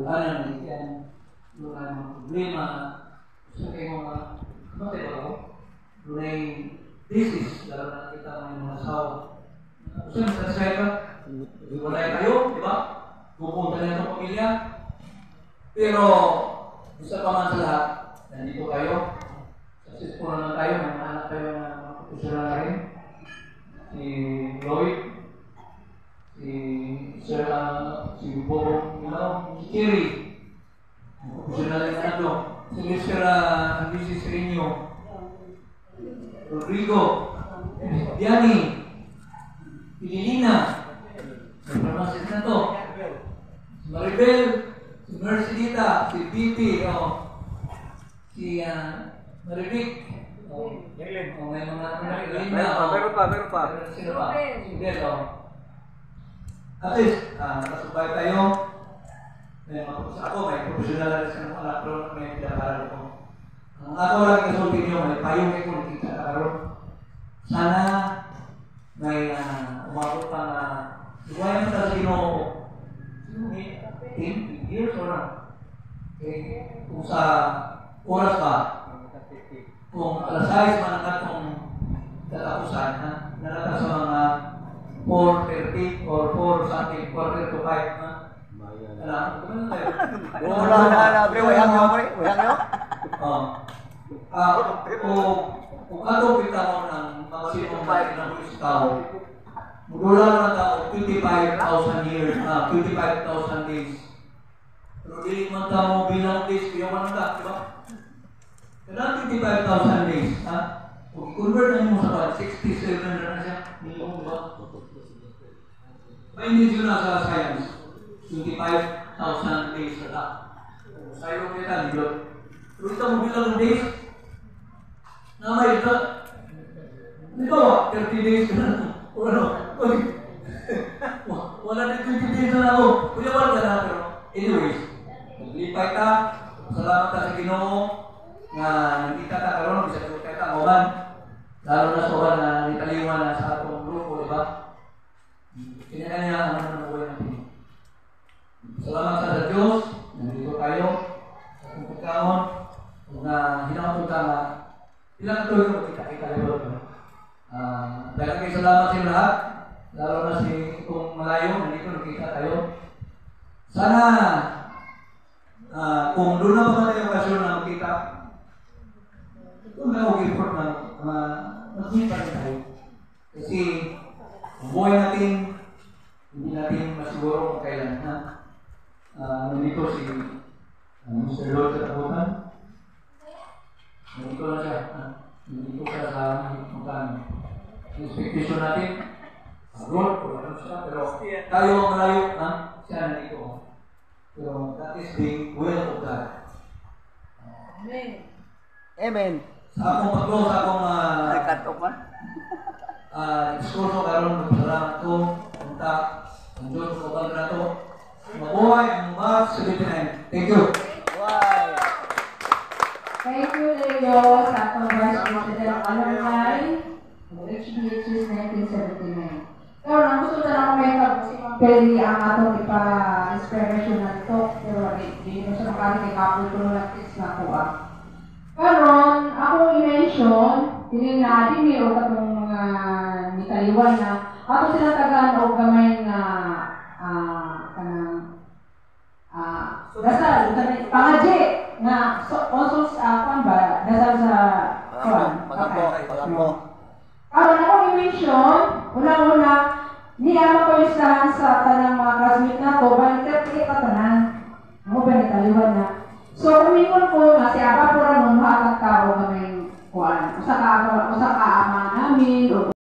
dulanan na ikan, dulanan mga problema, sa kayo mga kamatay ba ako? Dunay thesis, lalo na kita ng mga asawa. Gusto nyo sa ka? Iwalay kayo, di ba? Pupunta na itong pamilya. Pero, isa pa man sa lahat, nandito kayo. Successful naman tayo, may mga anak tayo na professional na rin. Si Lloyd, si Bobong, si Cherry, professional rin anak doon. Si Mr. Mrs. Rino, Rodrigo, Diani, Pililina, may pharmacist na to. Si Maribel, si Mercedita, si Bibi, si Maribik, may mga Maribelina. Meron pa. Sino pa? Si Del, At least, nakasubay tayo. Ako, may professional na rin sa mga anak doon, may pinakaral ko. Ang ako lang kasulti niyo, may payong kayo kung nakita ka karoon. Sana may umabot pa na iwayan mo sa sino 10 years or na. Kung sa oras ba, kung alas 6 manakat kung tatapusan, nalatas sa mga 4:30 or 4 something, 4:45 na. Alam, kung tayo? Wala na, pre. Wayang nyo. Kung ato kita mo ng maximum height ng pulis tao, mula na tao 25,000 years, 25,000 days. Pero di man tao bilang days, kaya man na, di ba? Kailangan 25,000 days, ha? Kung i-convert na mo sa 67 na siya, minimum, di ba? May hindi na sa science. 25,000 days na. Sa'yo kita, dito. Pero ito mo bilang days, na may ito. Ito, 30 days na. O ano? Wala na 20 days na ako. Kuya, wala ka na. Pero anyways, naglipay ka. Salamat ka sa Ginoo nga nakita ka karon bisa ko kita ngoban. Lalo na sa oban na nitaliwan na sa atong grupo, di ba? Kanya-kanya ang mga buhay natin. Salamat sa Diyos, nandito tayo sa kong pagkaon. Kung hinakapod ka nga, ilang tuloy mo kita lalo. Dahil kayo salamat sa lahat, lalo na si itong malayo, nandito nakita tayo. Sana, kung doon na pa man tayo okasyon na makita, kung na-effort na magkita rin tayo. Kasi, ang buhay natin, hindi natin masiguro kung kailan na. Nandito si Mr. Lord sa tabutan. Nandito na siya. Nandito siya sa magkano. Expectation natin, abroad, wala siya. Pero tayo ang malayo, siya nandito. Pero that is the will of God. Amen. Sa akong pag-close, sa akong diskurso karon, salamat ko, punta, ang Diyos ko pag na to. Mabuhay ang March 79. Thank you. Wow. Thank you, Leo, sa atong Vice President Alumni ng HBHS 1979. Pero ang gusto na ako may si Ma'am Kelly ang atong ipa-inspiration na ito. Pero hindi mo siya makali kay Kapul ko ng tips na kuha. Karon, akong i-mention, hindi na din o katong mga nitaliwan na ato silang tagaan o gamay na dasal, pangaji na also kwan ba, dasal sa kwan. Pagamo. Karon akong i-mention, una-una, niyama ko listahan sa tanang mga classmate na to, balik ka tanan. Ako ba nitaliwan na? So, umingon ko nga si Apa po rin mong hatag ka o kaming kuwan. Usa ka ama namin, o